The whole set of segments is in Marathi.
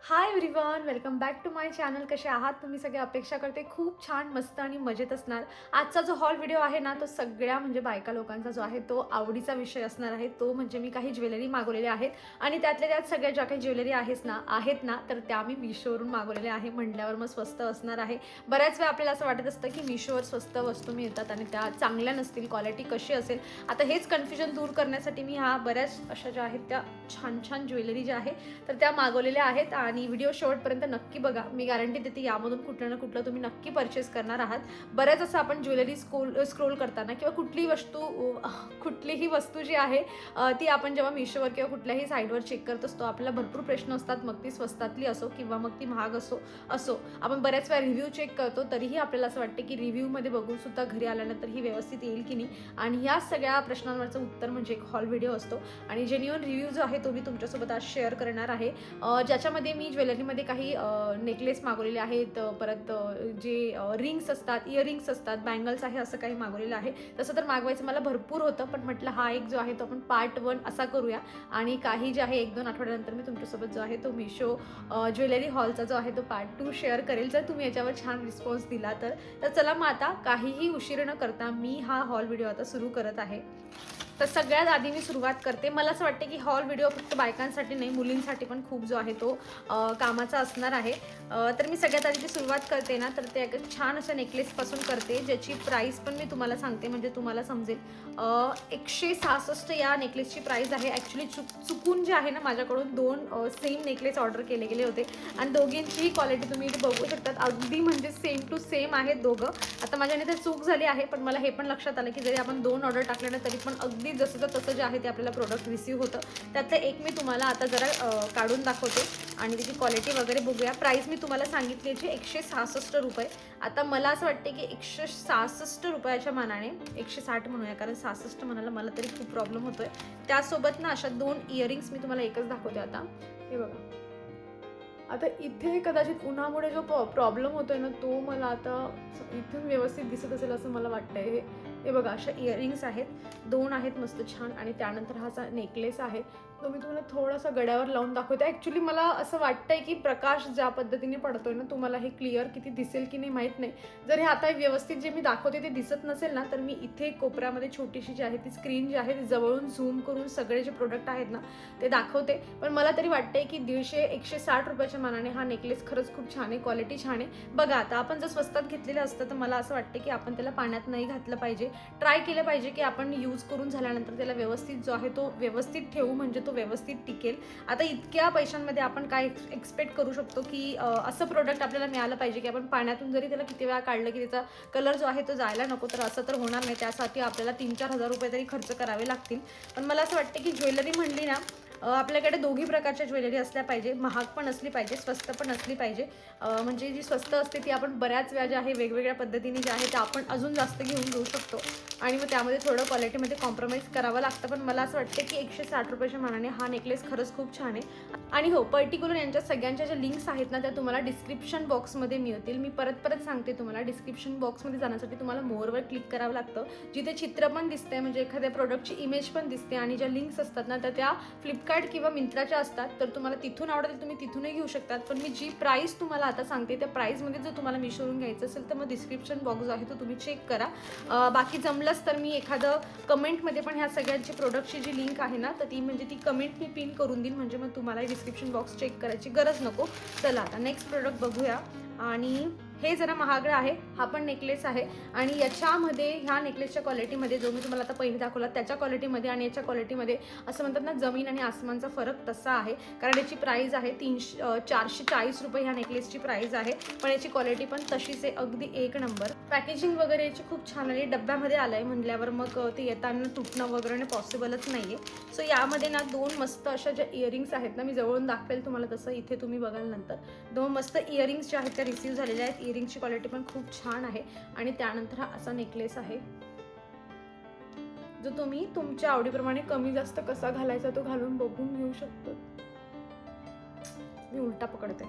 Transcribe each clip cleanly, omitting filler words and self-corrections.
High everyone, welcome back to my channel. कसे आहात तुम्ही सगळे? अपेक्षा करते खूप छान, मस्त आणि मजेत असणार. आजचा जो हॉल व्हिडिओ आहे ना, तो सगळ्या म्हणजे बायका लोकांचा जो आहे तो आवडीचा विषय असणार आहे. तो म्हणजे मी काही ज्वेलरी मागवलेल्या आहेत आणि त्यातल्या त्यात सगळ्या ज्या काही ज्वेलरी आहेत ना तर त्या मी मिशोवरून मागवलेल्या आहे. म्हटल्यावर मग स्वस्त असणार आहे. बऱ्याच वेळा आपल्याला असं वाटत असतं की मिशोवर स्वस्त वस्तू मिळतात आणि त्या चांगल्या नसतील, क्वालिटी कशी असेल. आता हेच कन्फ्युजन दूर करण्यासाठी मी बऱ्याच अशा ज्या आहेत त्या छान छान ज्वेलरी ज्या आहे तर त्या मागवलेल्या आहेत आणि व्हिडिओ शेवटपर्यंत नक्की बघा. मी गॅरंटी देते यामधून कुठलं ना कुठलं तुम्ही नक्की परचेस करणार आहात. बऱ्याच असं आपण ज्वेलरी स्क्रोल करताना किंवा कुठलीही वस्तू जी आहे ती आपण जेव्हा मिशोवर किंवा कुठल्याही साईटवर चेक करत असतो, आपल्याला भरपूर प्रश्न असतात. मग ती स्वस्तातली असो किंवा मग ती महाग असो आपण बऱ्याच वेळा रिव्ह्यू चेक करतो. तरीही आपल्याला असं वाटतं की रिव्ह्यूमध्ये बघून सुद्धा घरी आल्यानंतर ही व्यवस्थित येईल की नाही. आणि या सगळ्या प्रश्नांवरचं उत्तर म्हणजे एक हॉल व्हिडिओ असतो आणि जेन्युइन रिव्ह्यू जो आहे तो मी तुमच्यासोबत आज शेअर करणार आहे. ज्याच्यामध्ये मी ज्वेलरीमध्ये काही नेकलेस मागवलेले आहेत, परत जे रिंग्स असतात, इयरिंग्स असतात, बँगल्स आहे, असं काही मागवलेलं आहे. तसं तर मागवायचं मला भरपूर होतं, पण म्हटलं हा एक जो आहे तो आपण पार्ट 1 असा करूया आणि काही जे आहे 1-2 आठवड्यानंतर मी तुमच्यासोबत जो आहे तो मिशो ज्वेलरी हॉलचा जो आहे तो पार्ट 2 शेअर करेल, जर तुम्ही याच्यावर छान रिस्पॉन्स दिला तर चला मग आता काहीही उशीर न करता मी हा हॉल व्हिडिओ आता सुरू करत आहे. तर सगळ्यात आधी मी सुरुवात करते. मला असं वाटते की हॉल व्हिडिओ फक्त बायकांसाठी नाही, मुलींसाठी पण खूप जो आहे तो कामाचा असणार आहे. तर मी सगळ्यात आधी जी सुरुवात करते ना, तर ते एक छान अशा नेकलेसपासून करते, ज्याची प्राईस पण मी तुम्हाला सांगते म्हणजे तुम्हाला समजेल. 166 या नेकलेसची प्राईस आहे. ॲक्च्युली चुकून जे आहे ना, माझ्याकडून 2 सेम नेकलेस ऑर्डर केले गेले होते आणि दोघींचीही क्वालिटी तुम्ही इथे बघू शकतात. अगदी म्हणजे सेम टू सेम आहेत दोघं. आता माझ्याने तर चूक झाली आहे, पण मला हे पण लक्षात आलं की जरी आपण 2 ऑर्डर टाकले ना, तरी पण अगदी जसं तसं जे आहे ते आपल्याला प्रोडक्ट रिसीव्ह होतं. त्यातलं एक मी तुम्हाला आता जरा काढून दाखवते आणि त्याची क्वालिटी वगैरे बघूया. प्राईस मी तुम्हाला सांगितली याची 166 रुपये. आता मला असं वाटते की 166 रुपयाच्या मानाने 160 म्हणूया, कारण 66 म्हणायला मला तरी खूप प्रॉब्लेम होतोय. त्यासोबत ना अशा 2 इयरिंग्स मी तुम्हाला एकच दाखवते. आता हे बघा. आता इथे कदाचित उन्हामुळे जो प्रॉब्लेम होतोय ना, तो मला आता इथून व्यवस्थित दिसत असेल असं मला वाटतंय. हे बघा, अशा इयरिंग्स आहेत, 2 आहेत मस्त छान आणि त्यानंतर हा असा नेकलेस आहे. तो मी तुम्हाला थोडासा गळ्यावर लावून दाखवते. ॲक्च्युली मला असं वाटतंय की प्रकाश ज्या पद्धतीने पडतोय ना, तुम्हाला हे क्लिअर किती दिसेल की नाही माहीत नाही. जर हे आता व्यवस्थित जे मी दाखवते ते दिसत नसेल ना, तर मी इथे कोपऱ्यामध्ये छोटीशी जी आहे ती स्क्रीन जी आहे ती जवळून झूम करून सगळे जे प्रोडक्ट आहेत ना ते दाखवते. पण मला तरी वाटतंय की 160 रुपयाच्या मानाने हा नेकलेस खरंच खूप छान आहे, क्वालिटी छान आहे. बघा, आता आपण जर स्वस्तात घेतलेलं असतं तर मला असं वाटतं की आपण त्याला पाण्यात नाही घातलं पाहिजे. ट्राय केलं पाहिजे की आपण यूज करून झाल्यानंतर त्याला व्यवस्थित जो आहे तो व्यवस्थित ठेवू, म्हणजे तो व्यवस्थित टिकेल. आता इतक्या पैशांमध्ये आपण काय एक्सपेक्ट करू शकतो की असं प्रोडक्ट आपल्याला मिळालं पाहिजे की आपण पाण्यातून जरी त्याला किती वेळा काढलं की त्याचा कलर जो आहे तो जायला नको. तर असं तर होणार नाही. त्यासाठी आपल्याला 3-4 हजार रुपये तरी खर्च करावे लागतील. पण मला असं वाटतं की ज्वेलरी म्हणली ना, आपल्याकडे दोघी प्रकारच्या ज्वेलरी असल्या पाहिजे. महाग पण असली पाहिजे, स्वस्त पण असली पाहिजे. म्हणजे जी स्वस्त असते ती आपण बऱ्याच वेळा ज्या आहे वेगवेगळ्या पद्धतीने ज्या आहे त्या आपण अजून जास्त घेऊन घेऊ शकतो आणि मग त्यामध्ये थोडं क्वालिटीमध्ये कॉम्प्रोमाइज करावं लागतं. पण मला असं वाटतं की 160 रुपयाच्या मानाने हा नेकलेस खरंच खूप छान आहे. आणि हो, पर्टिक्युलर यांच्या सगळ्यांच्या ज्या लिंक्स आहेत ना, त्या तुम्हाला डिस्क्रिप्शन बॉक्समध्ये मिळतील. मी परत सांगते तुम्हाला, डिस्क्रिप्शन बॉक्समध्ये जाण्यासाठी तुम्हाला मोरवर क्लिक करावं लागतं, जिथे चित्र पण दिसते, म्हणजे एखाद्या प्रोडक्टची इमेज पण दिसते आणि ज्या लिंक्स असतात ना त्या फ्लिपकार्ट किंवा मिंत्राच्या असतात. तर तुम्हाला तिथून आवडेल तुम्ही तिथूनही घेऊ शकतात. पण मी जी प्राईस तुम्हाला आता सांगते त्या प्राईसमध्ये जर तुम्हाला मिशोवरून घ्यायचं असेल तर मग डिस्क्रिप्शन बॉक्स जो आहे तो तुम्ही चेक करा. बाकी जमलंच तर मी एखादं कमेंटमध्ये पण ह्या सगळ्यांची प्रोडक्टची जी लिंक आहे ना, तर ती कमेंट मी पिन करून देईन, म्हणजे मग तुम्हाला डिस्क्रिप्शन बॉक्स चेक करायची गरज नको. चला आता नेक्स्ट प्रोडक्ट बघूया. आणि हे जरा महागडं आहे. हा पण नेकलेस आहे आणि याच्यामध्ये ह्या नेकलेसच्या क्वालिटीमध्ये जो मी तुम्हाला आता पहिले दाखवला त्याच्या क्वालिटीमध्ये आणि याच्या क्वालिटीमध्ये असं म्हणतात ना, जमीन आणि आसमानचा फरक तसा आहे. कारण याची प्राईस आहे 440 रुपये ह्या नेकलेसची प्राईस आहे. पण याची क्वालिटी पण तशीच आहे, अगदी एक नंबर. पॅकेजिंग वगैरे याची खूप छान आहे. डब्यामध्ये आलंय म्हणल्यावर मग ते येताना तुटणं वगैरे पॉसिबलच नाहीये. सो यामध्ये ना 2 मस्त अशा ज्या इयरिंग्स आहेत ना, मी जवळून दाखवेल तुम्हाला, तसं इथे तुम्ही बघाल नंतर. 2 मस्त इयरिंग्स ज्या आहेत त्या रिसीव्ह झालेल्या आहेत. इयरिंगची क्वालिटी पण खूप छान आहे आणि त्यानंतर हा असा नेकलेस आहे, जो तुम्ही तुमच्या आवडीप्रमाणे कमी जास्त कसा घालायचा तो घालून बघून घेऊ शकतो. मी उलटा पकडते.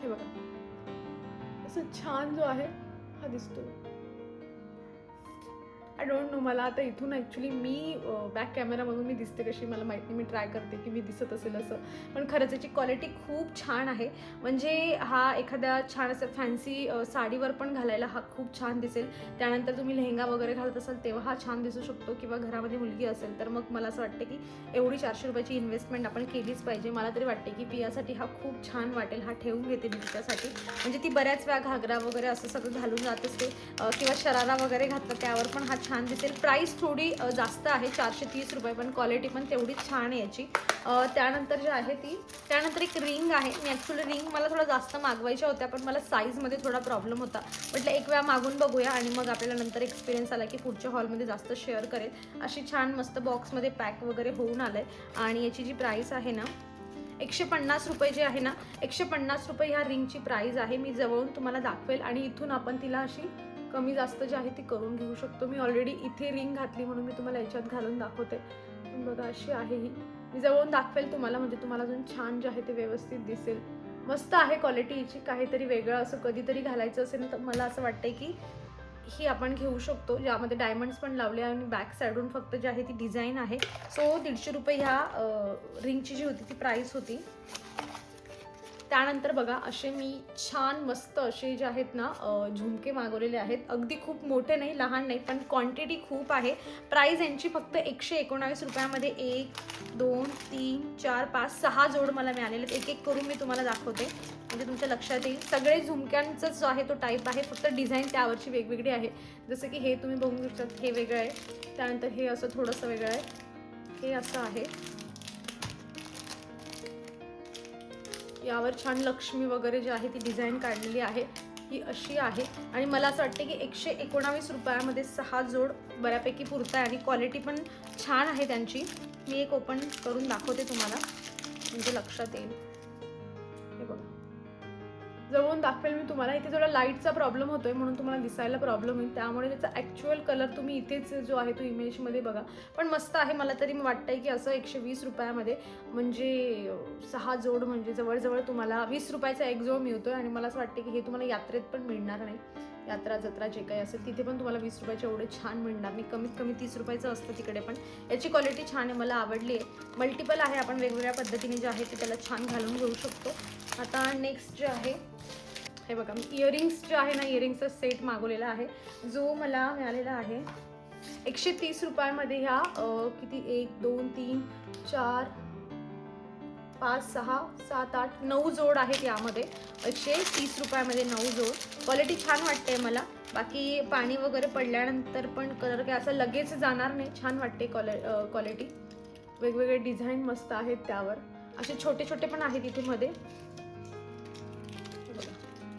हे बघा, असं छान जो आहे हा दिसतो. आय डोंट नो, मला आता इथून ॲक्च्युली मी बॅक कॅमेरामधून मी दिसते कशी मला माहीत नाही, मी ट्राय करते की मी दिसत असेल असं. पण खरंच याची क्वालिटी खूप छान आहे. म्हणजे हा एखाद्या छान असं फॅन्सी साडीवर पण घालायला हा खूप छान दिसेल. त्यानंतर तुम्ही लेहंगा वगैरे घालत असाल तेव्हा हा छान दिसू शकतो, किंवा घरामध्ये मुलगी असेल तर मग मला असं वाटतं की एवढी 400 रुपयाची इन्व्हेस्टमेंट आपण केलीच पाहिजे. मला तरी वाटते की पियासाठी हा खूप छान वाटेल. हा ठेवून घेते मी तिच्यासाठी. म्हणजे ती बऱ्याच वेळा घागरा वगैरे असं सगळं घालून जात असते, किंवा शरारा वगैरे घातला त्यावर पण हा छान दिसेल. प्राईस थोडी जास्त आहे 430 रुपये, पण क्वालिटी पण तेवढीच छान आहे याची. त्यानंतर जे आहे ती, त्यानंतर एक रिंग आहे. मी ॲक्च्युली रिंग मला थोडं जास्त मागवायच्या होत्या, पण मला साईजमध्ये थोडा प्रॉब्लेम होता. म्हटलं एक वेळा मागून बघूया आणि मग आपल्याला नंतर एक्सपिरियन्स आला की पुढच्या हॉलमध्ये जास्त शेअर करेल. अशी छान मस्त बॉक्समध्ये पॅक वगैरे होऊन आलं आहे. आणि याची जी प्राईस आहे ना 150 रुपये जे आहे ना, 150 रुपये ह्या रिंगची प्राईस आहे. मी जवळून तुम्हाला दाखवेल आणि इथून आपण तिला अशी कमी जास्त जी आहे ती करून घेऊ शकतो. मी ऑलरेडी इथे रिंग घातली म्हणून मी तुम्हाला याच्यात घालून दाखवते. बघा अशी आहे ही. मी जवळून दाखवेल तुम्हाला, म्हणजे तुम्हाला अजून छान जे आहे ते व्यवस्थित दिसेल. मस्त आहे क्वालिटी हिची. काहीतरी वेगळं असं कधीतरी घालायचं असेल तर मला असं वाटतंय की ही आपण घेऊ शकतो, ज्यामध्ये डायमंड्स पण लावले आणि बॅक साईडून फक्त जी आहे ती डिझाईन आहे. सो 150 रुपये ह्या रिंगची जी होती ती प्राईस होती. त्यानंतर बघा असे मी छान मस्त असे जे आहेत ना झुमके मागवलेले आहेत. अगदी खूप मोठे नाही, लहान नाही, पण क्वांटिटी खूप आहे. प्राईस यांची फक्त 119 रुपयामध्ये 1 2 3 4 5 6 जोड मला मिळालेले आहेत. एक एक करून मी तुम्हाला दाखवते म्हणजे तुमच्या लक्षात येईल. सगळे झुमक्यांचाच जो आहे तो टाईप आहे, फक्त डिझाईन त्यावरची वेगवेगळी आहे. जसं की हे तुम्ही बघू शकता, हे वेगळं आहे. त्यानंतर हे असं थोडंसं वेगळं आहे. हे असं आहे. यावर छान लक्ष्मी वगैरे जी आहे ती डिझाईन काढलेली आहे. ही अशी आहे आणि मला असं वाटतं की 119 रुपयामध्ये 6 जोड बऱ्यापैकी पुरत आहे आणि क्वालिटी पण छान आहे त्यांची. मी एक ओपन करून दाखवते तुम्हाला म्हणजे लक्षात येईल. हे बघा, जवळून दाखवेल मी तुम्हाला. इथे थोडा लाईटचा प्रॉब्लेम होतोय म्हणून तुम्हाला दिसायला प्रॉब्लेम होईल, त्यामुळे त्याचा ॲक्च्युअल कलर तुम्ही इथेच जो आहे तो इमेजमध्ये बघा. पण मस्त आहे. मला तरी वाटतंय की असं 120 रुपयामध्ये म्हणजे 6 जोड म्हणजे जवळजवळ तुम्हाला 20 रुपयाचा एक जोड मिळतोय. आणि मला असं वाटतं की हे तुम्हाला यात्रेत पण मिळणार नाही. यात्रा जत्रा जे काही असेल तिथे पण तुम्हाला 20 रुपयाचे एवढे छान मिळणार नाही. कमीत कमी 30 रुपयाचं असतं तिकडे पण. याची क्वालिटी छान आहे, मला आवडली आहे. मल्टिपल आहे, आपण वेगवेगळ्या पद्धतीने जे आहे ते त्याला छान घालून घेऊ शकतो. आता नेक्स्ट जे आहे हे बघा, मी इयरिंग्स जे आहे ना, इयरिंग्सचा सेट मागवलेला आहे, जो मला मिळालेला आहे 130 रुपयामध्ये. ह्या किती 1 2 3 4 5 6 7 8 9 जोड आहेत यामध्ये. 130 रुपयामध्ये 9 जोड. क्वालिटी छान वाटते मला. बाकी पाणी वगैरे पडल्यानंतर पण कलर काय असं लगेच जाणार नाही. छान वाटते क्वालिटी. वेगवेगळे डिझाईन मस्त आहेत त्यावर. असे छोटे छोटे पण आहेत इथे मध्ये.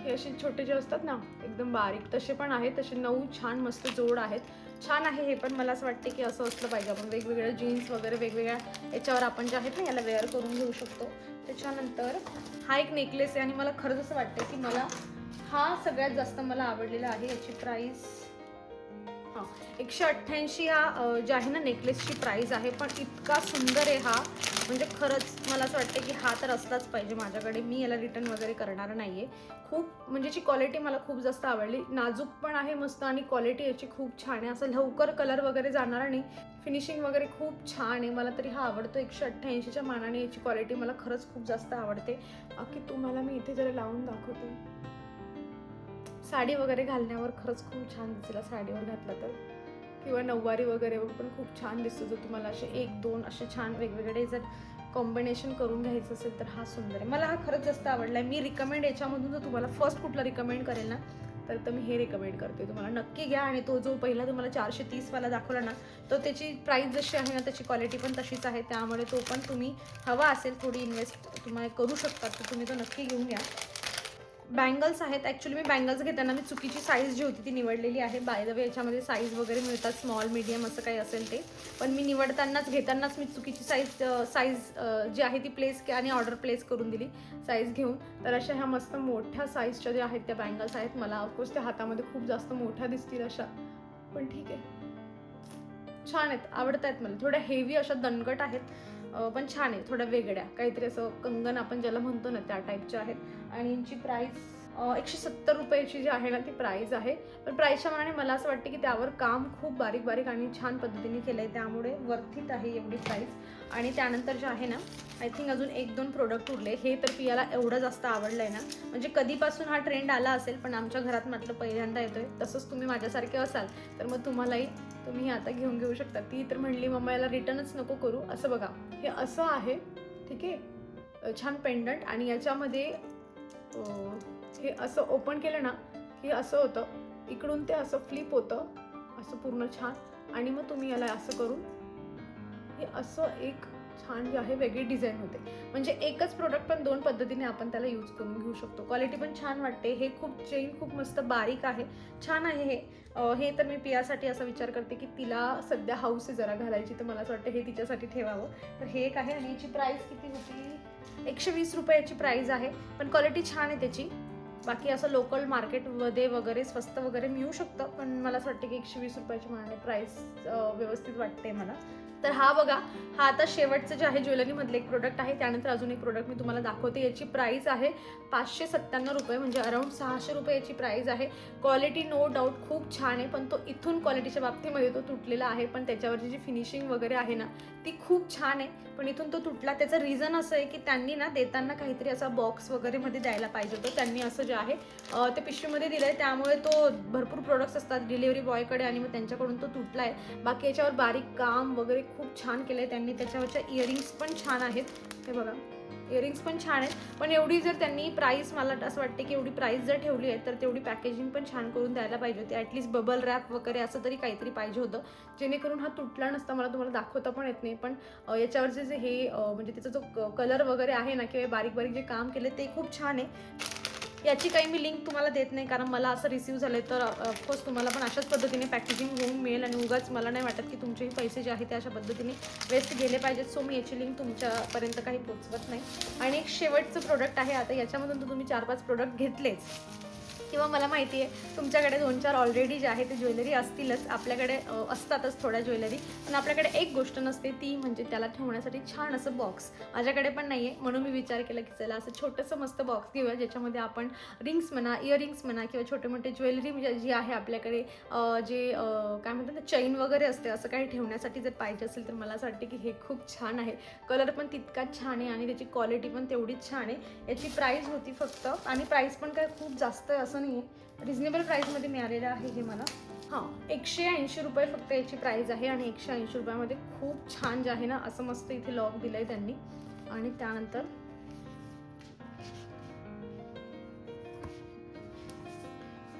हे असे छोटे जे असतात ना एकदम बारीक, तसे पण आहेत. तसे 9 छान मस्त जोड आहेत. छान आहे हे पण. मला असं वाटते की असं असलं पाहिजे. आपण वेगवेगळ्या जीन्स वगैरे वेगवेगळ्या याच्यावर आपण जे आहेत ना याला वेअर करून घेऊ शकतो. त्याच्यानंतर हा एक नेकलेस आहे आणि मला खरंच असं वाटतं की मला हा सगळ्यात जास्त मला आवडलेला आहे. याची प्राईस 188 हा जे आहे ना नेकलेसची प्राईस आहे. पण इतका सुंदर आहे हा, म्हणजे खरंच मला असं वाटतं की हा तर असलाच पाहिजे माझ्याकडे. मी याला रिटर्न वगैरे करणार नाही आहे. खूप म्हणजे याची क्वालिटी मला खूप जास्त आवडली. नाजूक पण आहे मस्त आणि क्वालिटी याची खूप छान आहे. असं लवकर कलर वगैरे जाणार नाही. फिनिशिंग वगैरे खूप छान आहे. मला तरी हा आवडतो. 188च्या मानाने याची क्वालिटी मला खरंच खूप जास्त आवडते. बाकी तुम्हाला मी इथे जरा लावून दाखवते. साडी वगैरे घालण्यावर खरंच खूप छान दिसेल साडीवर घातला तर, किंवा नऊवारी वगैरे पण खूप छान दिसतो. जर तुम्हाला असे 1 2 असे छान वेगवेगळे जर कॉम्बिनेशन करून घ्यायचं असेल तर हा सुंदर आहे. मला हा खरंच जास्त आवडला आहे. मी रिकमेंड याच्यामधून जर तुम्हाला फर्स्ट कुठला रिकमेंड करेल ना तर मी हे रिकमेंड करते. तुम्हाला नक्की घ्या. आणि तो जो पहिला तुम्हाला 430वाला दाखवला ना तो त्याची प्राईस जशी आहे ना त्याची क्वालिटी पण तशीच आहे. त्यामुळे तो पण तुम्ही हवा असेल थोडी इन्व्हेस्ट तुम्हाला करू शकता तर तुम्ही तो नक्की घेऊन या. बँगल्स आहेत. ॲक्च्युली मी बँगल्स घेताना मी चुकीची साईज जी होती ती निवडलेली आहे. बाय द वे याच्यामध्ये साईज वगैरे मिळतात, स्मॉल मीडियम असं काही असेल ते. पण मी घेतानाच मी चुकीची साईज जी आहे ती प्लेस आणि ऑर्डर प्लेस करून दिली साईज घेऊन. तर अशा ह्या मस्त मोठ्या साईजच्या ज्या आहेत त्या बँगल्स आहेत. मला ऑफकोर्स त्या हातामध्ये खूप जास्त मोठ्या दिसतील अशा, पण ठीक आहे, छान आहेत, आवडत आहेत मला. थोड्या हेवी अशा दणकट आहेत, पण छान आहे. थोड्या वेगळ्या काहीतरी असं कंगन आपण ज्याला म्हणतो ना त्या टाईपच्या आहेत. आणि यांची प्राईस 170 रुपयाची जी आहे ना ती प्राईस आहे. पण प्राईसच्या मानाने मला असं वाटतं की त्यावर काम खूप बारीक बारीक आणि छान पद्धतीने केलं आहे, त्यामुळे वर्थित आहे एवढी प्राईस. आणि त्यानंतर जे आहे ना, आय थिंक अजून 1-2 प्रोडक्ट उरले. हे तर पियाला एवढं जास्त आवडलं आहे ना, म्हणजे कधीपासून हा ट्रेंड आला असेल, पण आमच्या घरात म्हटलं पहिल्यांदा येतो आहे. तसंच तुम्ही माझ्यासारखे असाल तर मग तुम्ही आता घेऊ शकता. ती तर म्हणली मम्मा याला रिटर्नच नको करू. असं बघा, हे असं आहे, ठीक आहे, छान पेंडंट. आणि याच्यामध्ये हे असं ओपन केलं ना की असं होतं, इकडून ते असं फ्लिप होतं, असं पूर्ण छान. आणि मग तुम्ही याला असं करून हे असं एक छान जे आहे वेगळी डिझाईन होते. म्हणजे एकच प्रोडक्ट पण 2 पद्धतीने आपण त्याला यूज करून घेऊ शकतो. क्वालिटी पण छान वाटते. हे चेन खूप मस्त बारीक आहे, छान आहे हे. हे तर मी पियासाठी असा विचार करते की तिला सध्या हाऊस आहे जरा घालायची, तर मला असं वाटतं हे तिच्यासाठी ठेवावं. तर हे एक आहे. आणि याची प्राईस किती होती? 120 रुपयाची प्राईस आहे. पण क्वालिटी छान आहे त्याची. बाकी असं लोकल मार्केटमध्ये वगैरे स्वस्त वगैरे मिळू शकतं, पण मला असं वाटतं की 120 रुपयाची मानाने प्राईस व्यवस्थित वाटते मला. तर हा बघा, हा आता शेवटचं जे आहे ज्वेलरीमधलं एक प्रोडक्ट आहे. त्यानंतर अजून एक प्रोडक्ट मी तुम्हाला दाखवते. याची प्राईस आहे 597 रुपये, म्हणजे अराउंड 600 रुपये याची प्राईस आहे. क्वालिटी नो डाऊट खूप छान आहे, पण तो इथून क्वालिटीच्या बाबतीमध्ये तो तुटलेला आहे. पण त्याच्यावरची जी फिनिशिंग वगैरे आहे ना ती खूप छान आहे, पण इथून तो तुटला. त्याचं रिझन असं आहे की त्यांनी ना देताना काहीतरी असा बॉक्स वगैरे मध्ये द्यायला पाहिजे होतं. त्यांनी असं जे आहे ते पिशवीमध्ये दिलं आहे, त्यामुळे तो भरपूर प्रोडक्ट्स असतात डिलिव्हरी बॉयकडे आणि मग त्यांच्याकडून तो तुटला आहे. बाकी याच्यावर बारीक काम वगैरे खूप छान केलं आहे त्यांनी. त्याच्यावरच्या इयरिंग्स पण छान आहेत, हे बघा, इयरिंग्स पण छान आहेत. पण एवढी जर त्यांनी प्राईस, मला असं वाटते की एवढी प्राईस जर ठेवली आहे तर तेवढी पॅकेजिंग पण छान करून द्यायला पाहिजे होती. ॲटलीस्ट बबल रॅप वगैरे असं तरी काहीतरी पाहिजे होतं, जेणेकरून हा तुटला नसता. मला तुम्हाला दाखवता पण येत नाही, पण याच्यावरचे जे हे म्हणजे त्याचा जो कलर वगैरे आहे ना किंवा बारीक बारीक जे काम केले ते खूप छान आहे. याची काही मी लिंक तुम्हाला देत नाही, कारण मला असं रिसीव्ह झालं आहे. तर ऑफकोर्स तुम्हाला पण अशाच पद्धतीने पॅकेजिंग होऊन मिळेल, आणि उगाच मला नाही वाटत की तुमचेही पैसे जे आहेत ते अशा पद्धतीने वेस्ट गेले पाहिजेत. सो मी याची लिंक तुमच्यापर्यंत काही पोचवत नाही. आणि एक शेवटचं प्रोडक्ट आहे. आता याच्यामधून तर तुम्ही 4-5 प्रोडक्ट घेतलेच, किंवा मला माहिती आहे तुमच्याकडे 2-4 ऑलरेडी जे आहे ते ज्वेलरी असतीलच. आपल्याकडे असतातच थोड्या ज्वेलरी, पण आपल्याकडे एक गोष्ट नसते, ती म्हणजे त्याला ठेवण्यासाठी छान असं बॉक्स. माझ्याकडे पण नाही आहे, म्हणून मी विचार केला की चला असं छोटंसं मस्त बॉक्स घेऊया, ज्याच्यामध्ये आपण रिंग्स म्हणा, इयरिंग्स म्हणा, किंवा छोटे मोठे ज्वेलरी जी आहे आपल्याकडे काय म्हणतात ना, चैन वगैरे असते, असं काही ठेवण्यासाठी जर पाहिजे असेल तर मला असं वाटतं की हे खूप छान आहे. कलर पण तितकाच छान आहे आणि त्याची क्वालिटी पण तेवढीच छान आहे. याची प्राईस होती फक्त, आणि प्राईस पण काय खूप जास्त असं नाही आहे, रिजनेबल प्राईसमध्ये मिळालेलं आहे हे मला. हां, 180 रुपये फक्त याची प्राईस आहे. आणि 180 रुपयामध्ये खूप छान जे आहे ना असं मस्त इथे लॉक दिलं आहे त्यांनी. आणि त्यानंतर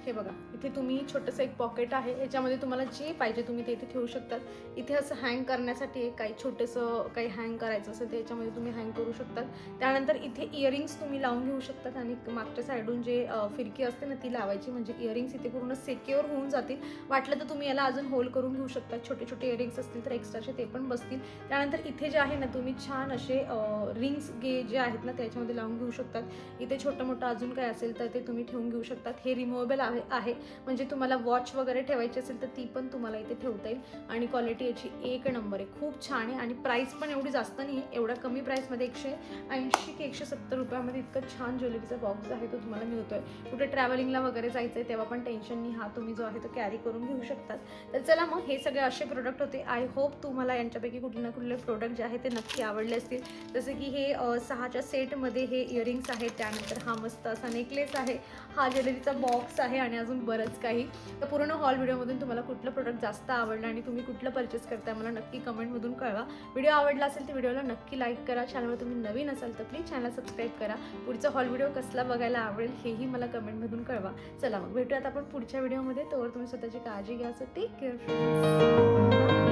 हे बघा, इथे तुम्ही छोटंसं एक पॉकेट आहे, याच्यामध्ये तुम्हाला जे पाहिजे तुम्ही ते इथे ठेवू शकतात. इथे असं हँग करण्यासाठी काही छोटंसं काही हँग करायचं असेल तर याच्यामध्ये तुम्ही हँग करू शकतात. त्यानंतर इथे इयरिंग्स तुम्ही लावून घेऊ शकतात, आणि मागच्या साईडून जे फिरकी असते ना ती लावायची, म्हणजे इयरिंग्स इथे पूर्ण सिक्युअर होऊन जातील. वाटलं तर तुम्ही याला अजून होल्ड करून घेऊ शकता. छोटे छोटे इयरिंग्स असतील तर एक्स्ट्राचे ते पण बसतील. त्यानंतर इथे जे आहे ना तुम्ही छान असे रिंग्स जे आहेत ना त्याच्यामध्ये लावून घेऊ शकतात. इथे छोटं मोठं अजून काय असेल तर ते तुम्ही ठेवून घेऊ शकतात. हे रिमूवेबल आहे, म्हणजे तुम्हाला वॉच वगैरे ठेवायची असेल तर ती पण तुम्हाला इथे ठेवता येईल. आणि क्वालिटी याची एक नंबर आहे, खूप छान आहे. आणि प्राईस पण एवढी जास्त नाही आहे, एवढ्या कमी प्राईसमध्ये 180 की 170 रुपयामध्ये इतकं छान ज्वेलरीचा बॉक्स आहे तो तुम्हाला मिळतोय. कुठे ट्रॅव्हलिंगला वगैरे जायचं आहे तेव्हा पण टेन्शन नाही, हा तुम्ही जो आहे तो कॅरी करून घेऊ शकतात. तर चला मग, हे सगळे असे प्रोडक्ट होते. आय होप तुम्हाला यांच्यापैकी कुठले ना कुठले प्रोडक्ट जे आहे ते नक्की आवडले असतील. जसे की हे 6च्या सेटमध्ये हे इयरिंग्स आहेत, त्यानंतर हा मस्त असा नेकलेस आहे, हा ज्वेलरीचा बॉक्स आहे, आणि अजून बरंच काही. तर पूर्ण हॉल व्हिडिओमधून तुम्हाला कुठलं प्रोडक्ट जास्त आवडलं आणि तुम्ही कुठलं परचेस करताय मला नक्की कमेंटमधून कळवा. व्हिडिओ आवडला असेल तर व्हिडिओला नक्की लाईक करा. चॅनलवर तुम्ही नवीन असाल तर प्लीज चॅनल सबस्क्राईब करा. पुढचा हॉल व्हिडिओ कसला बघायला आवडेल हेही मला कमेंटमधून कळवा. चला मग भेटूयात आपण पुढच्या व्हिडिओमध्ये. तोवर तुम्ही स्वतःची काळजी घ्या. So take care.